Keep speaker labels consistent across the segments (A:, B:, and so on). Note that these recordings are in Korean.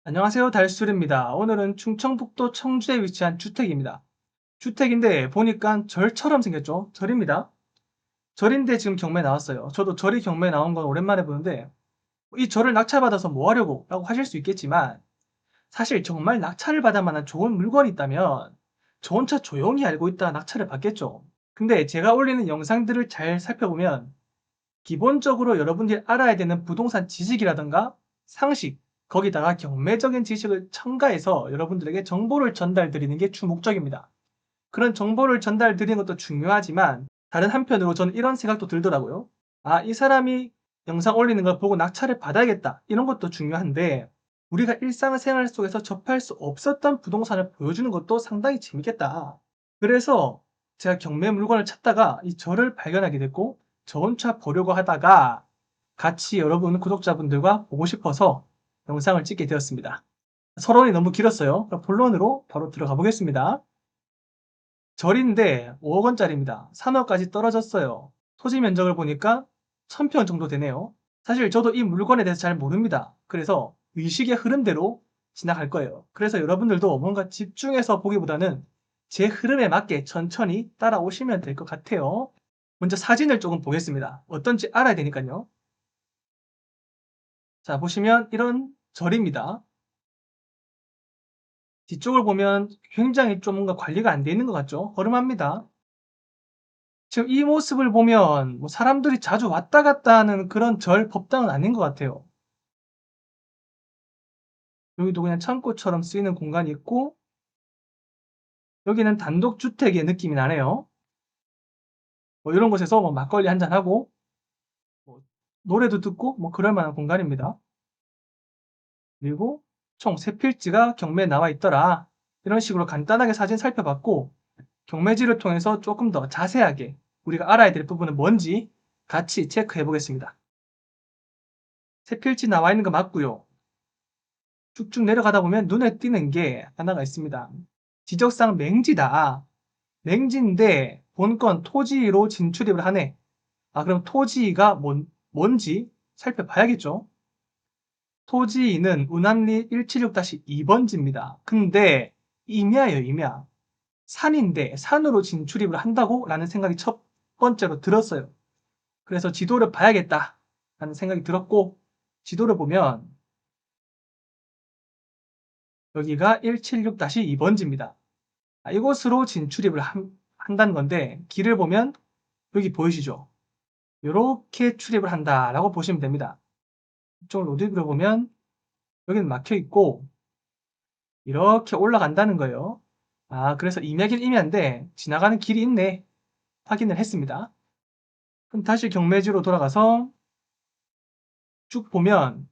A: 안녕하세요. 달수리입니다. 오늘은 충청북도 청주에 위치한 주택입니다. 주택인데 보니까 절처럼 생겼죠? 절입니다. 절인데 지금 경매에 나왔어요. 저도 절이 경매에 나온 건 오랜만에 보는데 이 절을 낙찰받아서 뭐 하려고? 라고 하실 수 있겠지만 사실 정말 낙찰을 받을 만한 좋은 물건이 있다면 저 혼자 조용히 알고 있다 낙찰을 받겠죠. 근데 제가 올리는 영상들을 잘 살펴보면 기본적으로 여러분들이 알아야 되는 부동산 지식이라든가 상식, 거기다가 경매적인 지식을 첨가해서 여러분들에게 정보를 전달드리는 게 주 목적입니다. 그런 정보를 전달드리는 것도 중요하지만 다른 한편으로 저는 이런 생각도 들더라고요. 아, 이 사람이 영상 올리는 걸 보고 낙찰을 받아야겠다. 이런 것도 중요한데 우리가 일상생활 속에서 접할 수 없었던 부동산을 보여주는 것도 상당히 재밌겠다. 그래서 제가 경매 물건을 찾다가 이 절을 발견하게 됐고 저 혼자 보려고 하다가 같이 여러분 구독자분들과 보고 싶어서 영상을 찍게 되었습니다. 서론이 너무 길었어요. 그럼 본론으로 바로 들어가 보겠습니다. 절인데 5억 원짜리입니다. 3억까지 떨어졌어요. 토지 면적을 보니까 1000평 정도 되네요. 사실 저도 이 물건에 대해서 잘 모릅니다. 그래서 의식의 흐름대로 지나갈 거예요. 그래서 여러분들도 뭔가 집중해서 보기보다는 제 흐름에 맞게 천천히 따라오시면 될 것 같아요. 먼저 사진을 조금 보겠습니다. 어떤지 알아야 되니까요. 자, 보시면 이런 절입니다. 뒤쪽을 보면 굉장히 좀 뭔가 관리가 안 돼 있는 것 같죠? 허름합니다. 지금 이 모습을 보면 뭐 사람들이 자주 왔다 갔다 하는 그런 절 법당은 아닌 것 같아요. 여기도 그냥 창고처럼 쓰이는 공간이 있고 여기는 단독주택의 느낌이 나네요. 뭐 이런 곳에서 뭐 막걸리 한잔하고 뭐 노래도 듣고 뭐 그럴 만한 공간입니다. 그리고 총 3필지가 경매에 나와 있더라. 이런 식으로 간단하게 사진 살펴봤고 경매지를 통해서 조금 더 자세하게 우리가 알아야 될 부분은 뭔지 같이 체크해 보겠습니다. 3필지 나와 있는 거 맞고요. 쭉쭉 내려가다 보면 눈에 띄는 게 하나가 있습니다. 지적상 맹지다. 맹지인데 본건 토지로 진출입을 하네. 아, 그럼 토지가 뭔지 살펴봐야겠죠. 토지는 운암리 176-2번지입니다. 근데 임야예요, 임야. 산인데 산으로 진출입을 한다고? 라는 생각이 첫 번째로 들었어요. 그래서 지도를 봐야겠다 라는 생각이 들었고 지도를 보면 여기가 176-2번지입니다. 이곳으로 진출입을 한다는 건데 길을 보면 여기 보이시죠? 이렇게 출입을 한다라고 보시면 됩니다. 이쪽 로드뷰를 보면 여기는 막혀 있고 이렇게 올라간다는 거예요. 아, 그래서 임야긴 임야인데 지나가는 길이 있네 확인을 했습니다. 그럼 다시 경매지로 돌아가서 쭉 보면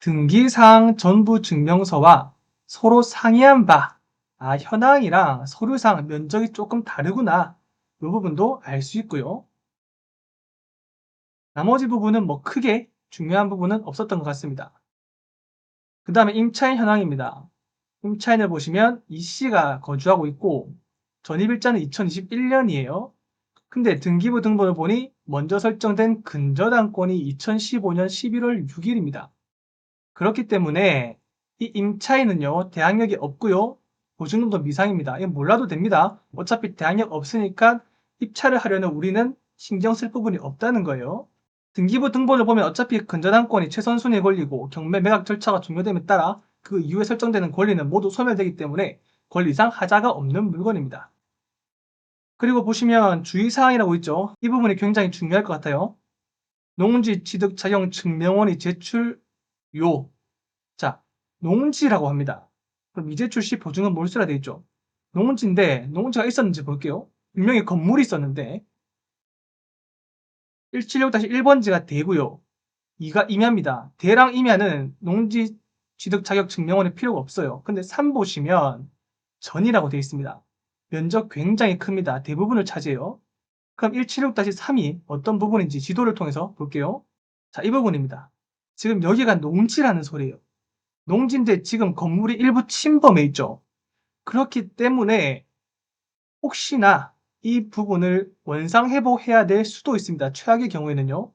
A: 등기사항 전부 증명서와 서로 상이한 바, 아, 현황이랑 서류상 면적이 조금 다르구나. 이 부분도 알 수 있고요. 나머지 부분은 뭐 크게 중요한 부분은 없었던 것 같습니다. 그 다음에 임차인 현황입니다. 임차인을 보시면 이 씨가 거주하고 있고 전입일자는 2021년이에요. 근데 등기부 등본을 보니 먼저 설정된 근저당권이 2015년 11월 6일입니다. 그렇기 때문에 이 임차인은요 대항력이 없고요 보증금도 미상입니다. 이건 몰라도 됩니다. 어차피 대항력 없으니까 입찰을 하려는 우리는 신경 쓸 부분이 없다는 거예요. 등기부 등본을 보면 어차피 근저당권이 최선순위에 걸리고 경매 매각 절차가 종료됨에 따라 그 이후에 설정되는 권리는 모두 소멸되기 때문에 권리상 하자가 없는 물건입니다. 그리고 보시면 주의사항이라고 있죠. 이 부분이 굉장히 중요할 것 같아요. 농지 취득 자격 증명원이 제출요. 자, 농지라고 합니다. 그럼 미제출 시 보증은 몰수라 되어 있죠. 농지인데 농지가 있었는지 볼게요. 분명히 건물이 있었는데 176-1번지가 대고요. 2가 임야입니다. 대랑 임야는 농지 취득 자격 증명원이 필요가 없어요. 근데 3 보시면 전이라고 되어 있습니다. 면적 굉장히 큽니다. 대부분을 차지해요. 그럼 176-3이 어떤 부분인지 지도를 통해서 볼게요. 자, 이 부분입니다. 지금 여기가 농지라는 소리예요. 농지인데 지금 건물이 일부 침범해 있죠. 그렇기 때문에 혹시나 이 부분을 원상 회복해야 될 수도 있습니다. 최악의 경우에는요.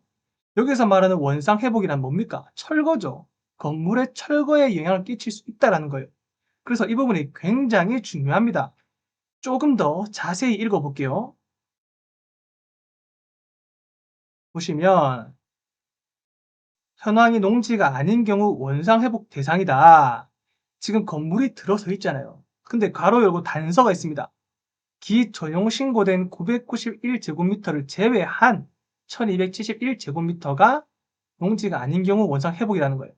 A: 여기서 말하는 원상 회복이란 뭡니까? 철거죠. 건물의 철거에 영향을 끼칠 수 있다라는 거예요. 그래서 이 부분이 굉장히 중요합니다. 조금 더 자세히 읽어볼게요. 보시면 현황이 농지가 아닌 경우 원상회복 대상이다. 지금 건물이 들어서 있잖아요. 근데 괄호 열고 단서가 있습니다. 기전용 신고된 991제곱미터를 제외한 1271제곱미터가 농지가 아닌 경우 원상회복이라는 거예요.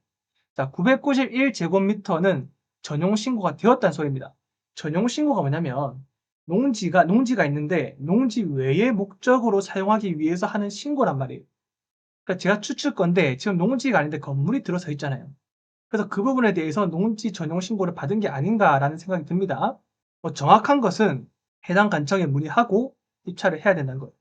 A: 자, 991제곱미터는 전용 신고가 되었다는 소리입니다. 전용 신고가 뭐냐면 농지가 있는데 농지 외의 목적으로 사용하기 위해서 하는 신고란 말이에요. 그러니까 제가 추측 건데 지금 농지가 아닌데 건물이 들어서 있잖아요. 그래서 그 부분에 대해서 농지 전용 신고를 받은 게 아닌가라는 생각이 듭니다. 정확한 것은 해당 관청에 문의하고 입찰을 해야 된다는 거예요.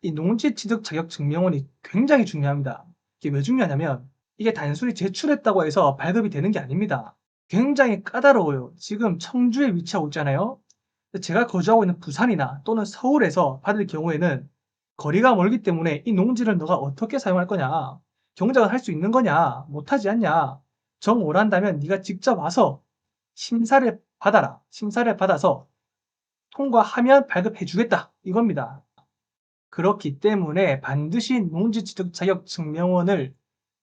A: 이 농지 취득 자격 증명원이 굉장히 중요합니다. 이게 왜 중요하냐면 이게 단순히 제출했다고 해서 발급이 되는 게 아닙니다. 굉장히 까다로워요. 지금 청주에 위치하고 있잖아요. 제가 거주하고 있는 부산이나 또는 서울에서 받을 경우에는 거리가 멀기 때문에 이 농지를 너가 어떻게 사용할 거냐, 경작을 할 수 있는 거냐, 못하지 않냐, 정 오란다면 네가 직접 와서 심사를 받아라. 심사를 받아서 통과하면 발급해 주겠다. 이겁니다. 그렇기 때문에 반드시 농지취득 자격 증명원을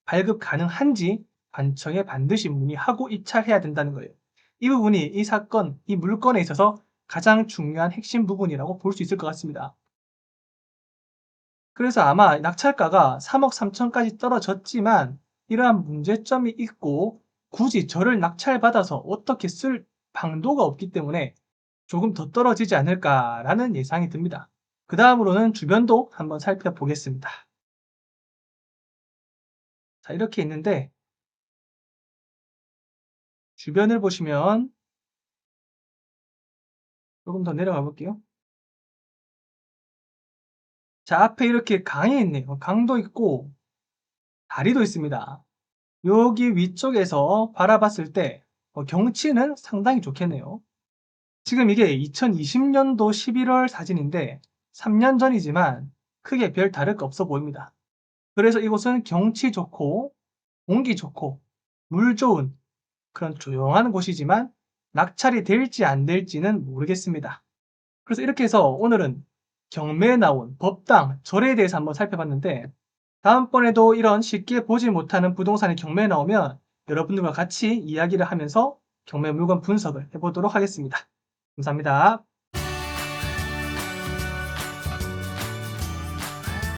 A: 발급 가능한지 관청에 반드시 문의하고 입찰해야 된다는 거예요. 이 부분이 이 사건, 이 물건에 있어서 가장 중요한 핵심 부분이라고 볼 수 있을 것 같습니다. 그래서 아마 낙찰가가 3억 3천까지 떨어졌지만 이러한 문제점이 있고 굳이 저를 낙찰받아서 어떻게 쓸 방도가 없기 때문에 조금 더 떨어지지 않을까라는 예상이 듭니다. 그 다음으로는 주변도 한번 살펴보겠습니다. 자, 이렇게 있는데 주변을 보시면 조금 더 내려가 볼게요. 자, 앞에 이렇게 강이 있네요. 강도 있고 다리도 있습니다. 여기 위쪽에서 바라봤을 때 경치는 상당히 좋겠네요. 지금 이게 2020년도 11월 사진인데 3년 전이지만 크게 별 다를 거 없어 보입니다. 그래서 이곳은 경치 좋고 공기 좋고 물 좋은 그런 조용한 곳이지만 낙찰이 될지 안 될지는 모르겠습니다. 그래서 이렇게 해서 오늘은 경매에 나온 법당, 절에 대해서 한번 살펴봤는데 다음번에도 이런 쉽게 보지 못하는 부동산이 경매에 나오면 여러분들과 같이 이야기를 하면서 경매 물건 분석을 해보도록 하겠습니다. 감사합니다.